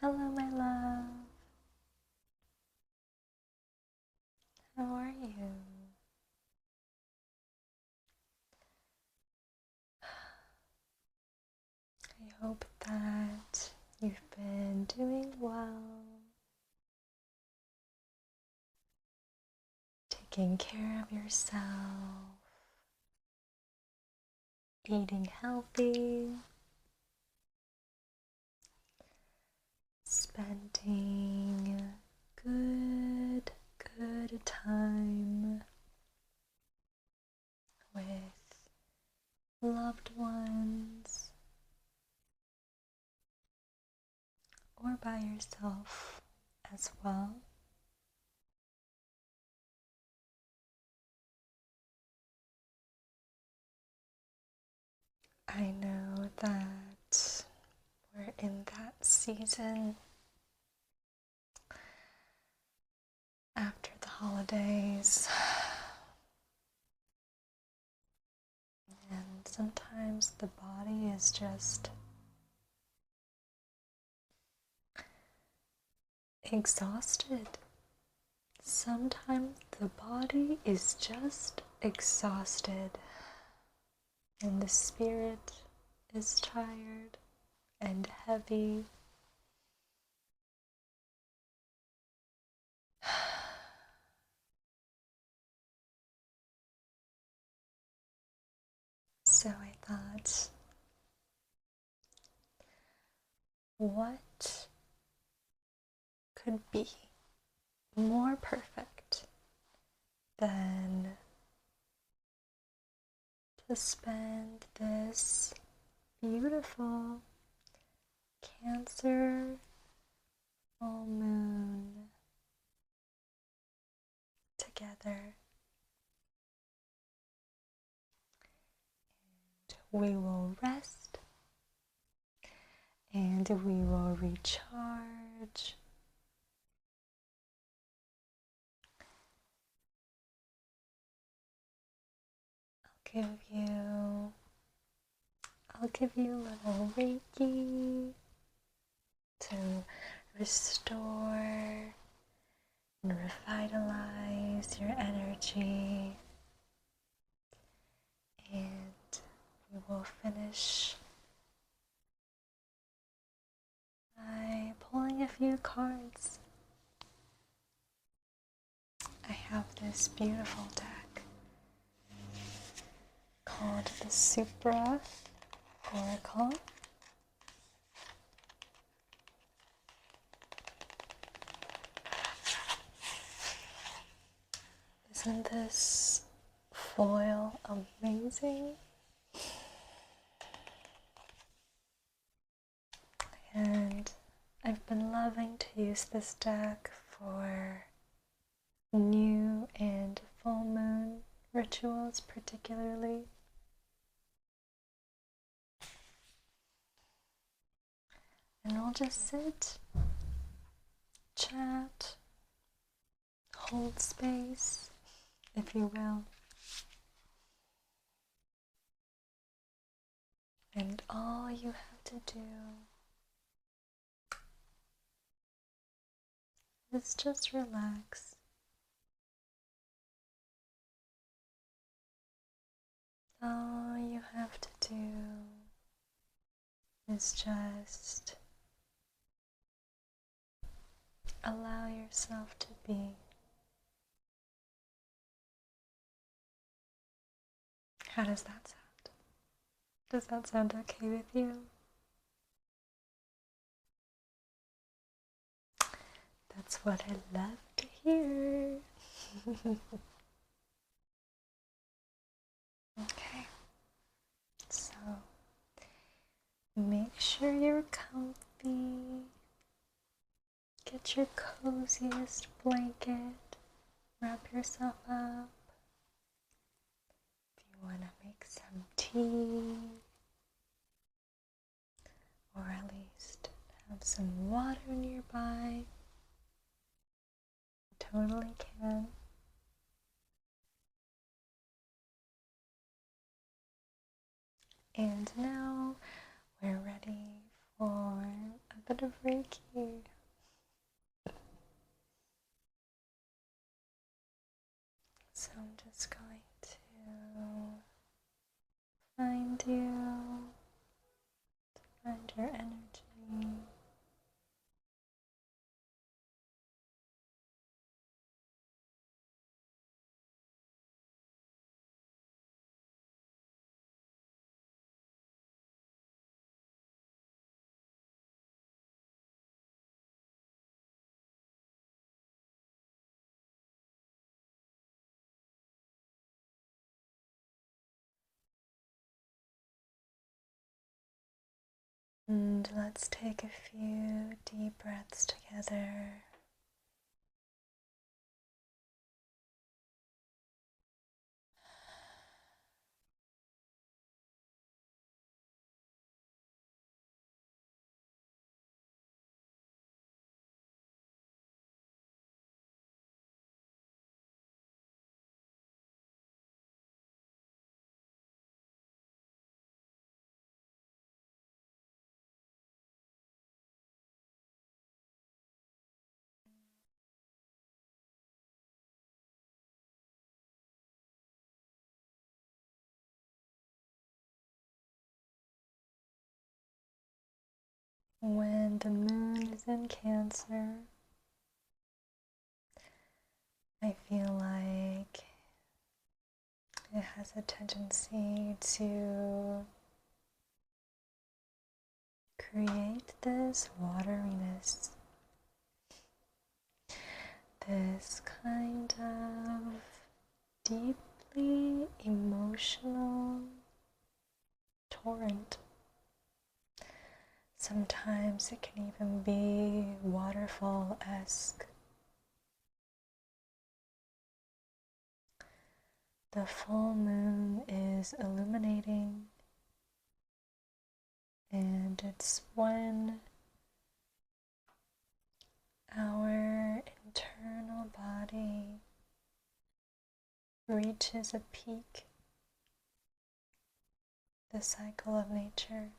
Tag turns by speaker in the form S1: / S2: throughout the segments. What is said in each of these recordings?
S1: Hello, my love. How are you? I hope that you've been doing well, taking care of yourself, eating healthy, spending good time with loved ones or by yourself as well. I know that we're in that season after the holidays, and sometimes the body is just exhausted. Sometimes the body is just exhausted, and the spirit is tired and heavy. So I thought, what could be more perfect than to spend this beautiful Cancer full moon together. We will rest and we will recharge. I'll give you a little reiki to restore and revitalize your energy, and we will finish by pulling a few cards. I have this beautiful deck called the Supra Oracle. Isn't this foil amazing? And I've been loving to use this deck for new and full moon rituals particularly. And we'll just sit, chat, hold space, if you will. And all you have to do is just relax. All you have to do is just allow yourself to be. How does that sound? Does that sound okay with you? That's what I love to hear. Okay, so make sure you're comfy. Get your coziest blanket, wrap yourself up. If you want to make some tea, or at least have some water nearby, you totally can. And now we're ready for a bit of Reiki. is going to find you, find your energy. And let's take a few deep breaths together. When the moon is in Cancer, I feel like it has a tendency to create this wateriness, this kind of deeply emotional torrent. Sometimes it can even be waterfall-esque. The full moon is illuminating, and it's when our internal body reaches a peak, the cycle of nature.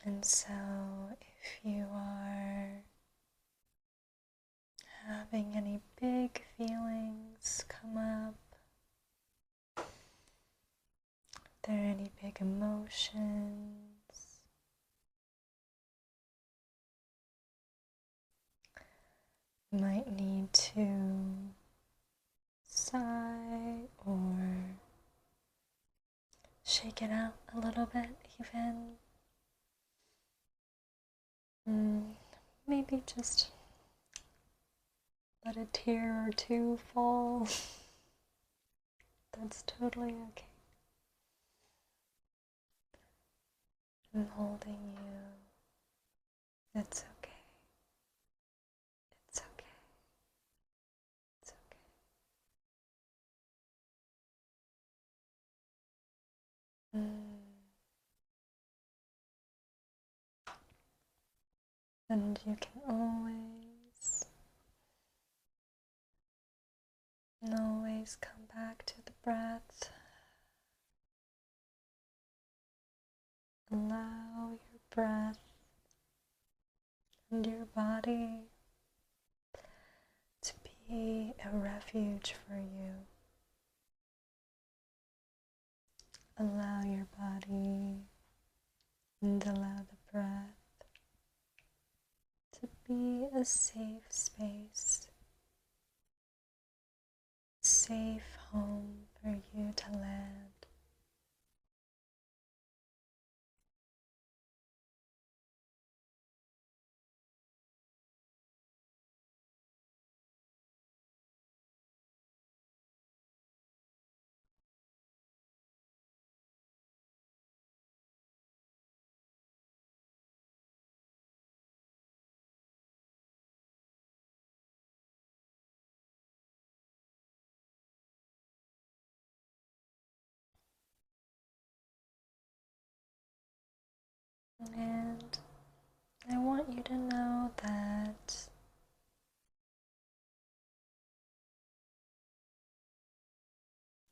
S1: And so if you are having any big feelings come up, if there are any big emotions, you might need to sigh or shake it out a little bit even. Maybe just let a tear or two fall. That's totally okay. I'm holding you. It's okay. It's okay. It's okay. And you can always come back to the breath. Allow your breath and your body to be a refuge for you. Allow your body and allow the breath to be a safe space, safe home for you to land. And I want you to know that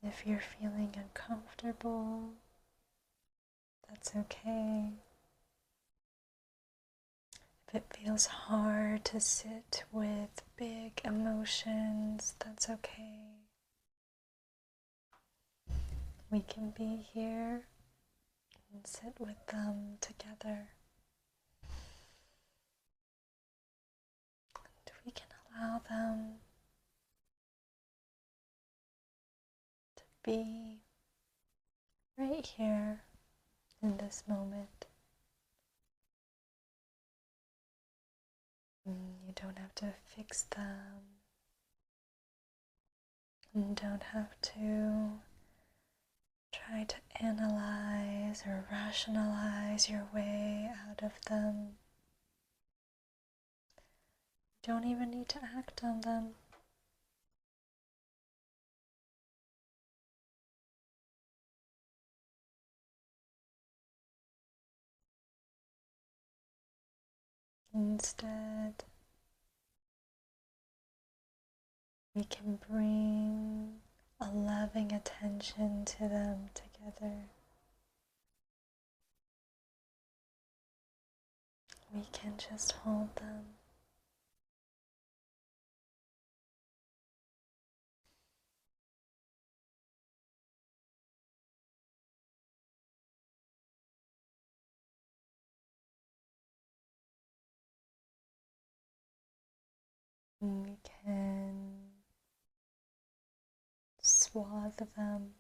S1: if you're feeling uncomfortable, that's okay. If If it feels hard to sit with big emotions, that's okay. We can be here and sit with them together. And we can allow them to be right here in this moment. You don't have to fix them. You don't have to try to analyze or rationalize your way out of them. You don't even need to act on them. Instead, we can bring a loving attention to them together. We can just hold them. We can swathe them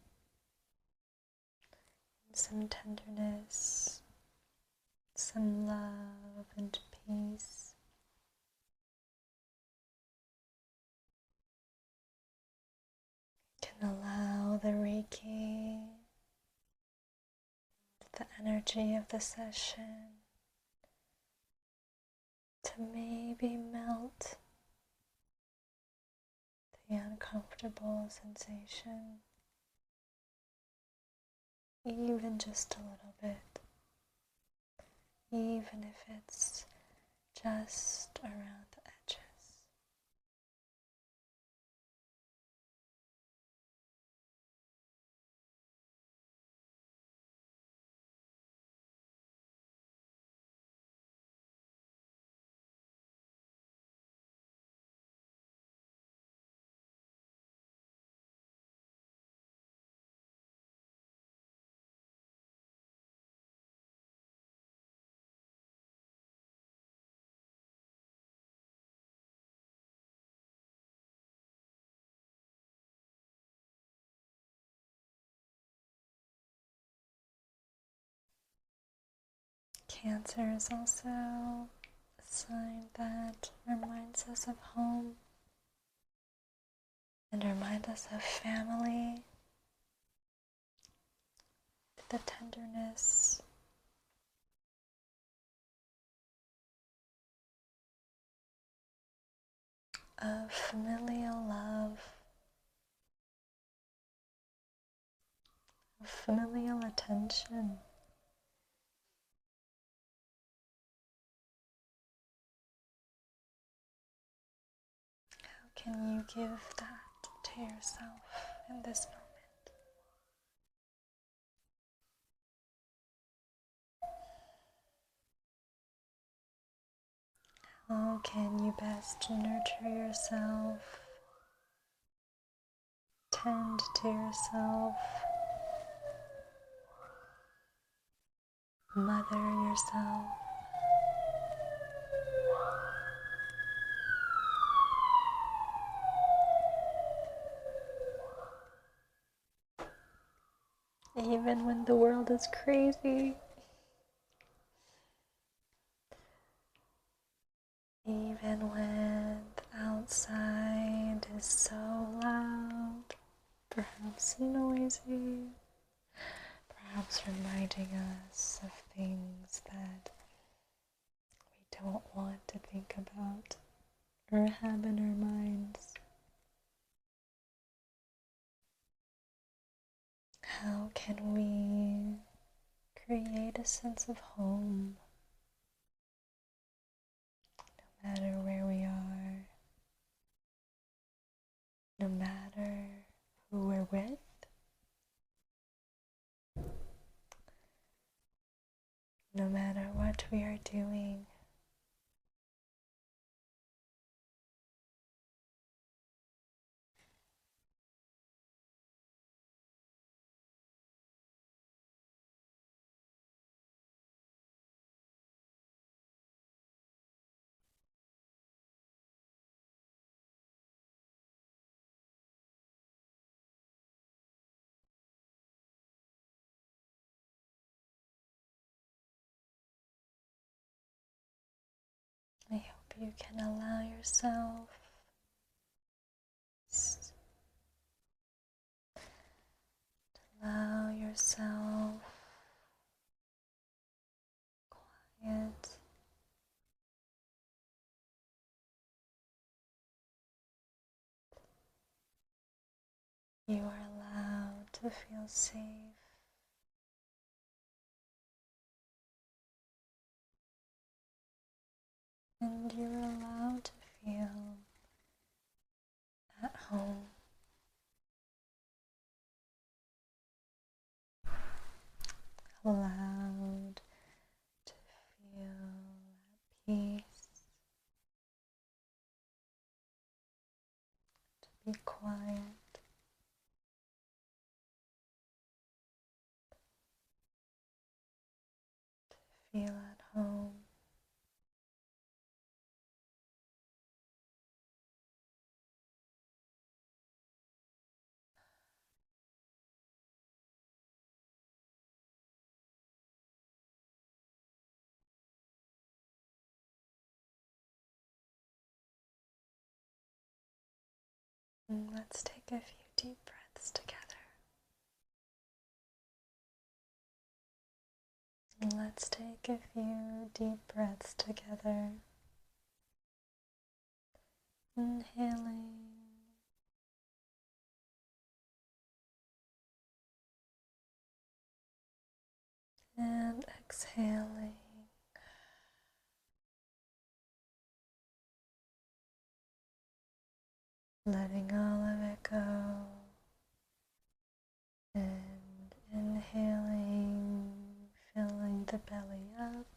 S1: in some tenderness, some love and peace. We can allow the reiki, the energy of the session, to maybe melt the uncomfortable sensation, even just a little bit, even if it's just around the edges. Cancer is also a sign that reminds us of home and reminds us of family, the tenderness, of familial love, of familial attention. How can you give that to yourself in this moment? How can you best nurture yourself, tend to yourself, mother yourself? Even when the world is crazy, even when the outside is so loud, perhaps noisy, perhaps reminding us of things that we don't want to think about or have in our minds. How can we create a sense of home no matter where we are, no matter who we're with, no matter what we are doing? you can allow yourself quiet. You are allowed to feel safe. And you're allowed to feel at home. Allowed to feel at peace, to be quiet, to feel at home. And let's take a few deep breaths together. And let's take a few deep breaths together. Inhaling and exhaling. Letting all of it go. And inhaling, filling the belly up.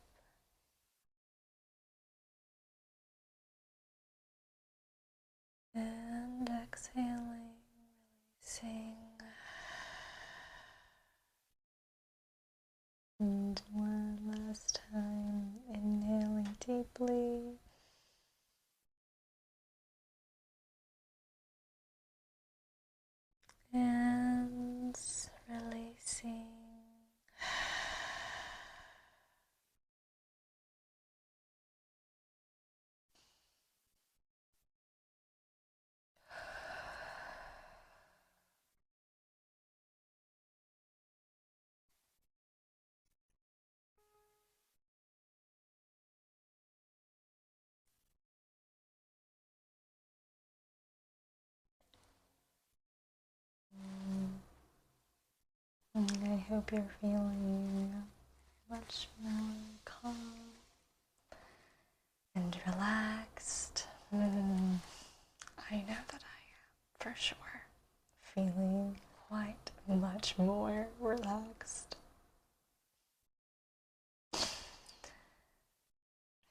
S1: And exhaling, releasing. And one last time, inhaling deeply. And releasing. And I hope you're feeling much more calm and relaxed. I know that I am, for sure, feeling quite much more relaxed.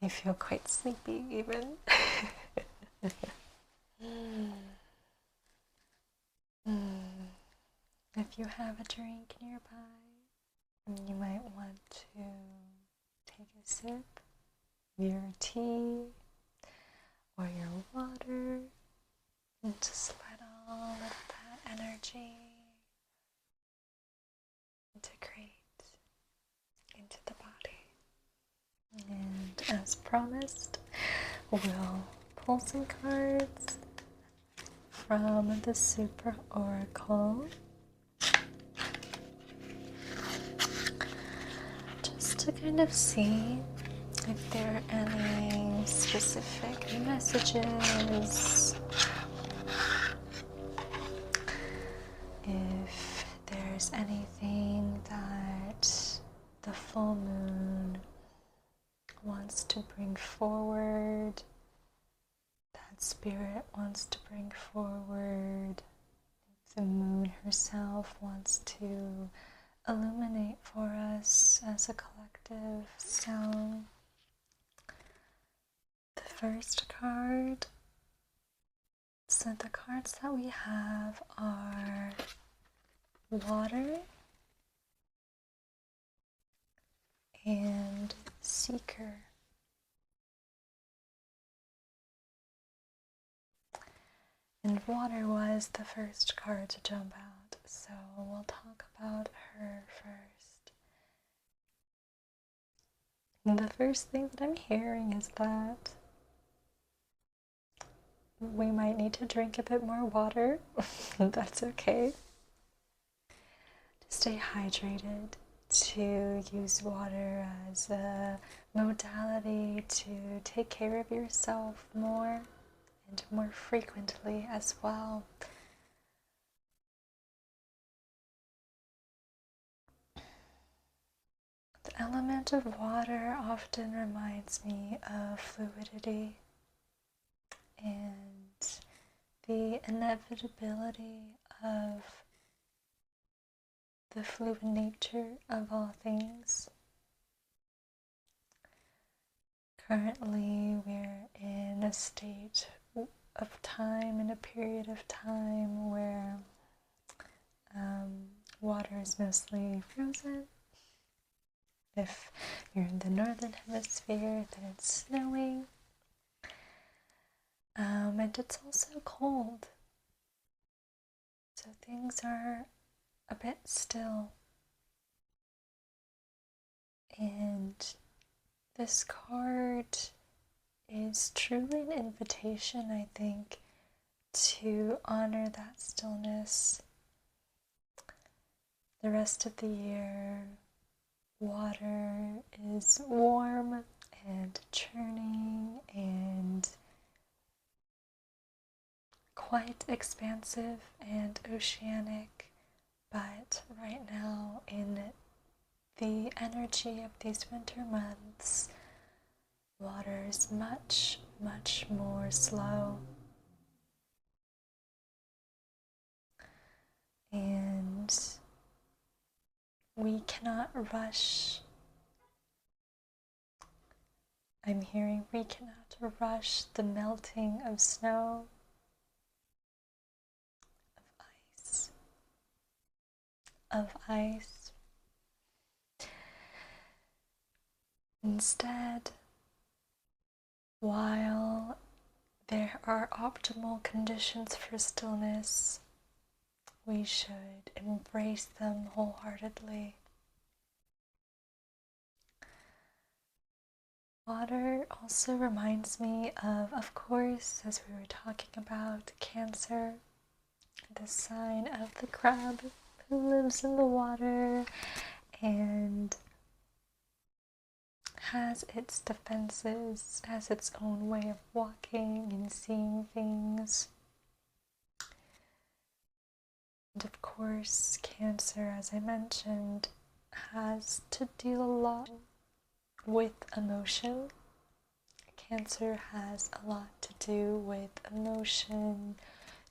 S1: I feel quite sleepy even. If you have a drink nearby, you might want to take a sip of your tea or your water and just let all of that energy integrate into the body. And as promised, we'll pull some cards from the Super Oracle just to kind of see if there are any specific messages, if there's anything that the full moon wants to bring forward, that spirit wants to bring forward, if the moon herself wants to illuminate for us as a collective. So the first card, so the cards that we have are Water and Seeker. And Water was the first card to jump out, so we'll talk about her first. And the first thing that I'm hearing is that we might need to drink a bit more water. That's okay. To stay hydrated, to use water as a modality to take care of yourself more and more frequently as well. The element of water often reminds me of fluidity and the inevitability of the fluid nature of all things. Currently, we're in a state of time, in a period of time where water is mostly frozen. If you're in the northern hemisphere, then it's snowing. And it's also cold. So things are a bit still. And this card is truly an invitation, I think, to honor that stillness. The rest of the year, water is warm and churning and quite expansive and oceanic, but right now in the energy of these winter months, water is much, much more slow. And we cannot rush. I'm hearing we cannot rush the melting of snow, of ice. Instead, while there are optimal conditions for stillness, we should embrace them wholeheartedly. Water also reminds me of course, as we were talking about, Cancer, the sign of the crab who lives in the water and has its defenses, has its own way of walking and seeing things. And of course, Cancer, as I mentioned, has to deal a lot with emotion. Cancer has a lot to do with emotion,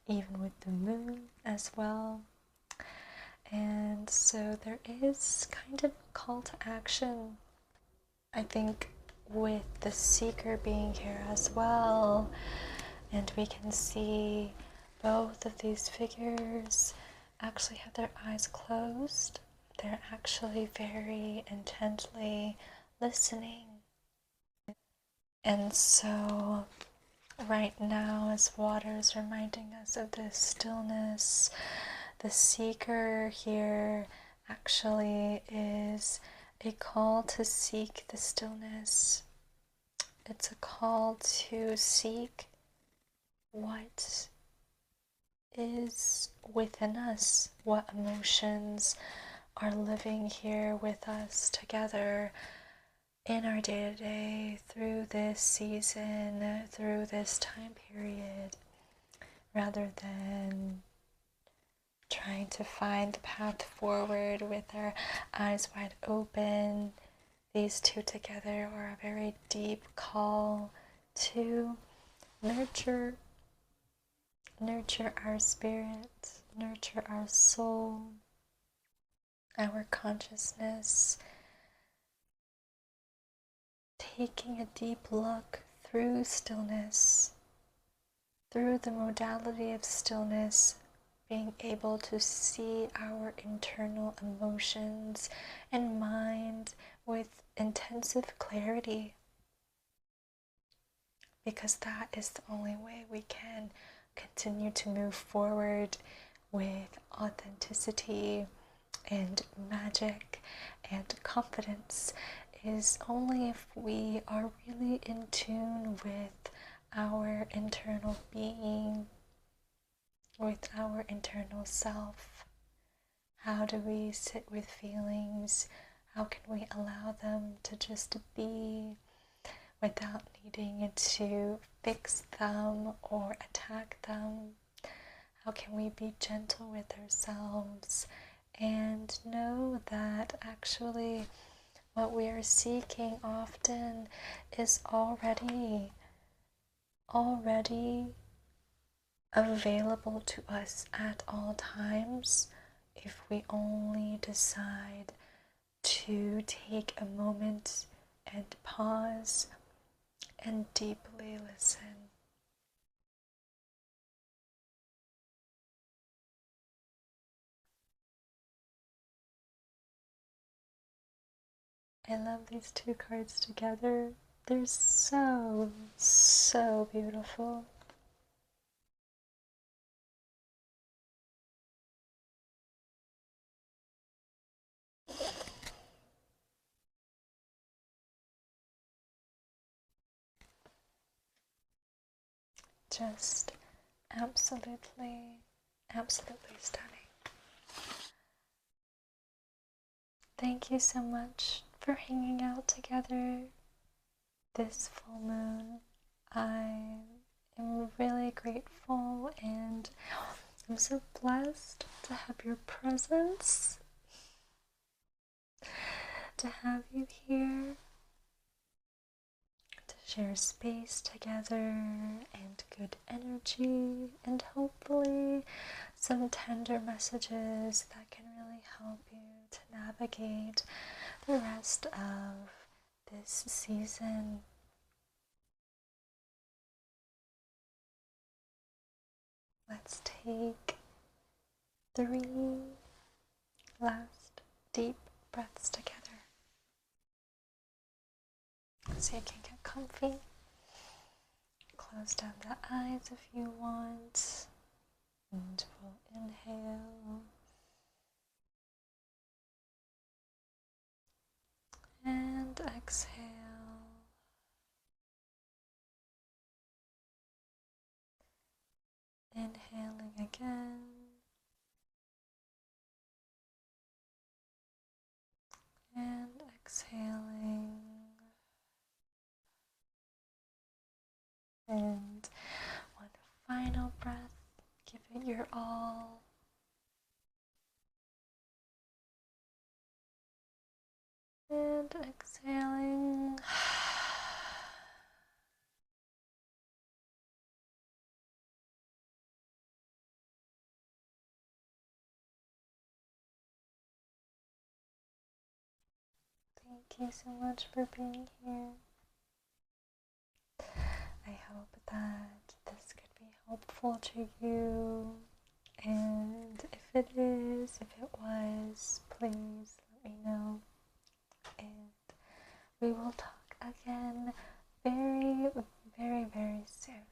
S1: even with the moon as well. And so there is kind of a call to action, I think, with the seeker being here as well. And we can see both of these figures actually have their eyes closed. They're actually very intently listening. And so right now, as water is reminding us of this stillness, the seeker here actually is a call to seek the stillness. It's a call to seek what is within us, what emotions are living here with us together in our day-to-day, through this season, through this time period, rather than trying to find the path forward with our eyes wide open. These two together are a very deep call to nurture our spirit, nurture our soul, our consciousness, taking a deep look through stillness, through the modality of stillness, being able to see our internal emotions and mind with intensive clarity, because that is the only way we can continue to move forward with authenticity and magic and confidence, is only if we are really in tune with our internal being, with our internal self. How do we sit with feelings? How can we allow them to just be without needing to fix them or attack them? How can we be gentle with ourselves and know that actually what we are seeking often is already available to us at all times, if we only decide to take a moment and pause and deeply listen. I love these two cards together. They're so, so beautiful. Just absolutely, absolutely stunning. Thank you so much for hanging out together this full moon. I am really grateful and I'm so blessed to have your presence, to have you here, to share space together and good energy, and hopefully some tender messages that can really help you to navigate the rest of this season. Let's take 3 last deep breaths together. So you can get comfy. Close down the eyes if you want. And we'll inhale. And exhale. Inhaling again. And exhaling. And one final breath. Give it your all. And exhaling. Thank you so much for being here. I hope that this could be helpful to you. And if it is, if it was, please let me know. And we will talk again very, very, very soon.